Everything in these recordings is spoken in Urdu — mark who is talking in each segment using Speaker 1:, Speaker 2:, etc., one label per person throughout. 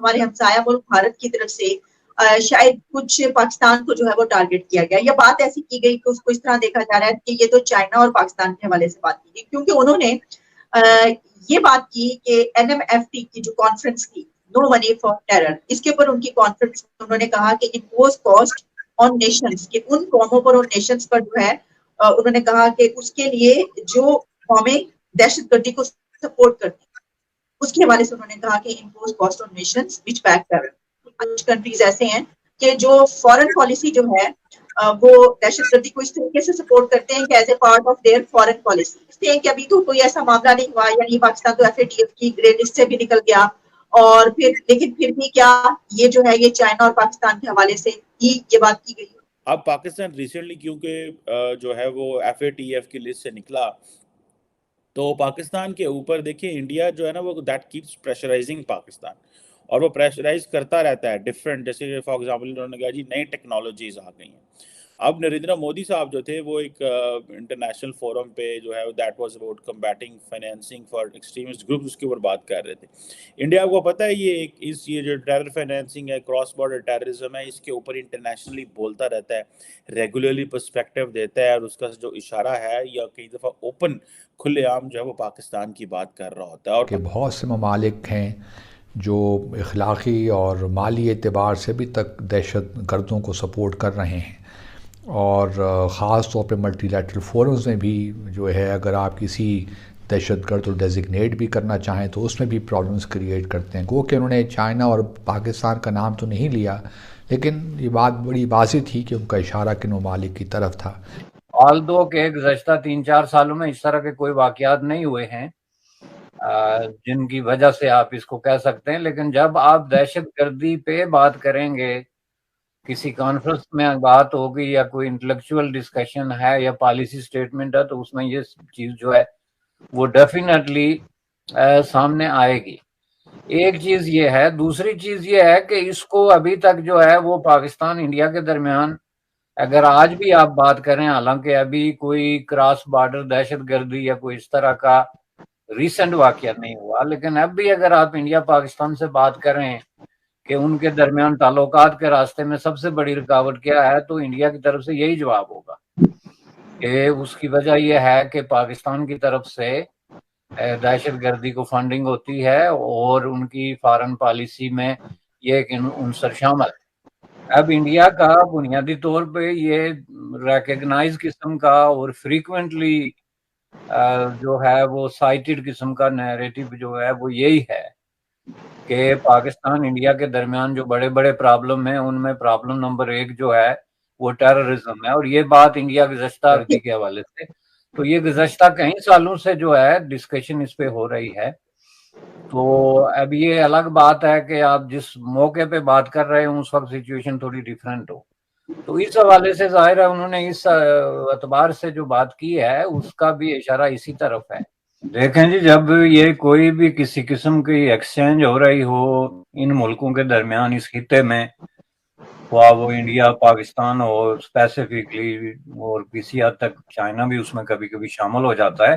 Speaker 1: ہمارے ہمسایہ ملک بھارت کی طرف سے شاید کچھ پاکستان کو جو ہے وہ ٹارگٹ کیا گیا. یہ بات ایسی کی گئی کہ اس کو اس طرح دیکھا جا رہا ہے کہ یہ تو چائنا اور پاکستان کے حوالے سے بات کی گئی, کیونکہ انہوں نے یہ بات کی کہ این ایم ایف ٹی کی جو کانفرنس کی, نو منی فار ٹیرر, اس کے اوپر ان کی کانفرنس میں انہوں نے کہا کہ امپوز کاسٹ آن نیشنز, کہ ان قوموں پر اور نیشنز پر جو ہے انہوں نے کہا کہ اس کے لیے جو قومیں دہشت گردی کو سپورٹ کرتی ہیں اس کے حوالے سے انہوں نے کہا کہ امپوز کاسٹ آن نیشنز وچ بیک ٹیرر. کچھ کنٹریز ایسے ہیں کہ جو فارن پالیسی جو ہے وہ دہشت گردی کو اس طریقے سے سپورٹ کرتے ہیں کہ as a part of their foreign policy. اس لیے کہ ابھی تو کوئی ایسا معاملہ نہیں ہوا, یعنی پاکستان تو ایف اے ٹی ایف کی گرے لسٹ سے بھی نکل گیا, اور لیکن پھر بھی کیا یہ جو ہے یہ چائنا اور پاکستان کے حوالے سے ہی یہ بات کی گئی.
Speaker 2: اب پاکستان ریسنٹلی کیونکہ جو ہے وہ ایف اے ٹی ایف کی لسٹ سے نکلا, تو پاکستان کے اوپر دیکھیں انڈیا جو ہے نا وہ دیٹ کیپس پریشرائزنگ پاکستان, اور وہ پریشرائز کرتا رہتا ہے ڈفرینٹ, جیسے فار ایگزامپل انہوں نے کہا جی نئی ٹیکنالوجیز آ گئی ہیں. اب نریندر مودی صاحب جو تھے وہ ایک انٹرنیشنل فورم پہ جو ہے that was about combating financing for extremist groups, اس کے اوپر بات کر رہے تھے. انڈیا کو پتہ ہے یہ جو ٹیرر فائنینسنگ ہے, کراس بارڈر ٹیررزم ہے, اس کے اوپر انٹرنیشنلی بولتا رہتا ہے, ریگولرلی پرسپیکٹیو دیتا ہے, اور اس کا جو اشارہ ہے یا کئی دفعہ اوپن کھلے عام جو ہے وہ پاکستان کی بات کر رہا ہوتا ہے. اور
Speaker 3: کہ بہت سے ممالک ہیں جو اخلاقی اور مالی اعتبار سے بھی تک دہشت گردوں کو سپورٹ کر رہے ہیں, اور خاص طور پہ ملٹی لیٹرل فورمز میں بھی جو ہے اگر آپ کسی دہشت گرد کو ڈیزگنیٹ بھی کرنا چاہیں تو اس میں بھی پرابلمز کریٹ کرتے ہیں. گو کہ انہوں نے چائنا اور پاکستان کا نام تو نہیں لیا, لیکن یہ بات بڑی واضح تھی کہ ان کا اشارہ کن ممالک کی طرف تھا.
Speaker 4: آلدو کہ گزشتہ 3-4 سالوں میں اس طرح کے کوئی واقعات نہیں ہوئے ہیں جن کی وجہ سے آپ اس کو کہہ سکتے ہیں, لیکن جب آپ دہشت گردی پہ بات کریں گے, کسی کانفرنس میں بات ہوگی یا کوئی انٹلیکچوئل ڈسکشن ہے یا پالیسی سٹیٹمنٹ ہے, تو اس میں یہ چیز جو ہے وہ ڈیفینیٹلی سامنے آئے گی. ایک چیز یہ ہے. دوسری چیز یہ ہے کہ اس کو ابھی تک جو ہے وہ پاکستان انڈیا کے درمیان اگر آج بھی آپ بات کریں, حالانکہ ابھی کوئی کراس بارڈر دہشت گردی یا کوئی اس طرح کا ریسنٹ واقعہ نہیں ہوا, لیکن اب بھی اگر آپ انڈیا پاکستان سے بات کریں کہ ان کے درمیان تعلقات کے راستے میں سب سے بڑی رکاوٹ کیا ہے, تو انڈیا کی طرف سے یہی جواب ہوگا کہ اس کی وجہ یہ ہے کہ پاکستان کی طرف سے دہشت گردی کو فنڈنگ ہوتی ہے اور ان کی فارن پالیسی میں یہ ایک عنصر شامل ہے. اب انڈیا کا بنیادی طور پہ یہ ریکگنائز قسم کا اور فریکوینٹلی جو ہے وہ سائٹڈ قسم کا نیریٹو جو ہے وہ یہی ہے کہ پاکستان انڈیا کے درمیان جو بڑے بڑے پرابلم ہیں ان میں پرابلم نمبر 1 جو ہے وہ ٹیررزم ہے. اور یہ بات انڈیا گزشتہ کے حوالے سے, تو یہ گزشتہ کئی سالوں سے جو ہے ڈسکشن اس پہ ہو رہی ہے. تو اب یہ الگ بات ہے کہ آپ جس موقع پہ بات کر رہے ہوں اس وقت سچویشن تھوڑی ڈیفرنٹ ہو, تو اس حوالے سے ظاہر ہے انہوں نے اس اعتبار سے جو بات کی ہے اس کا بھی اشارہ اسی طرف ہے. دیکھیں جی, جب یہ کوئی بھی کسی قسم کی ایکسچینج ہو رہی ہو ان ملکوں کے درمیان اس خطے میں, خواہ وہ انڈیا پاکستان اور اسپیسیفکلی اور کسی حد تک چائنا بھی اس میں کبھی کبھی شامل ہو جاتا ہے,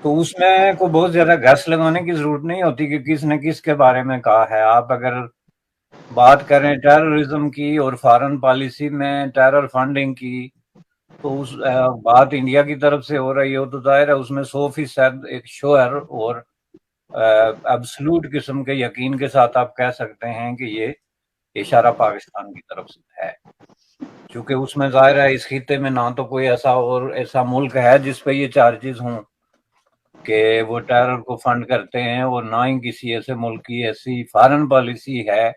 Speaker 4: تو اس میں کوئی بہت زیادہ گیس لگانے کی ضرورت نہیں ہوتی کہ کس نے کس کے بارے میں کہا ہے. آپ اگر بات کریں ٹیررزم کی اور فارن پالیسی میں ٹیرر فنڈنگ کی, تو اس بات انڈیا کی طرف سے ہو رہی ہو تو ظاہر ہے اس میں 100% ایک شوہر اور ایبسلوٹ قسم کے یقین کے ساتھ آپ کہہ سکتے ہیں کہ یہ اشارہ پاکستان کی طرف سے ہے, چونکہ اس میں ظاہر ہے اس خطے میں نہ تو کوئی ایسا ملک ہے جس پہ یہ چارجز ہوں کہ وہ ٹیرر کو فنڈ کرتے ہیں, اور نہ ہی کسی ایسے ملک کی ایسی فارن پالیسی ہے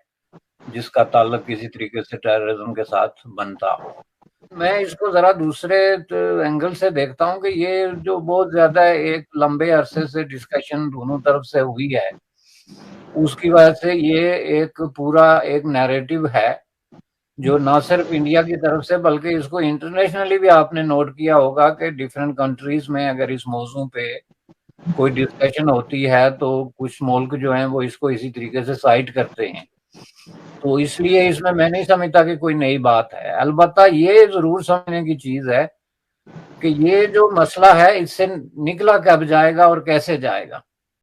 Speaker 4: جس کا تعلق کسی طریقے سے ٹیررزم کے ساتھ بنتا ہو. میں اس کو ذرا دوسرے اینگل سے دیکھتا ہوں کہ یہ جو بہت زیادہ ایک لمبے عرصے سے ڈسکشن دونوں طرف سے ہوئی ہے, اس کی وجہ سے یہ ایک پورا ایک نیریٹو ہے جو نہ صرف انڈیا کی طرف سے بلکہ اس کو انٹرنیشنلی بھی آپ نے نوٹ کیا ہوگا کہ ڈیفرنٹ کنٹریز میں اگر اس موضوع پہ کوئی ڈسکشن ہوتی ہے تو کچھ ملک جو ہیں وہ اس کو اسی طریقے سے سائٹ کرتے ہیں. تو اس لیے اس میں نہیں سمجھتا کہ کوئی نئی بات ہے. البتہ یہ ضرور سمجھنے کی چیز ہے کہ یہ جو مسئلہ ہے اس سے نکلا کب جائے گا اور کیسے جائے گا.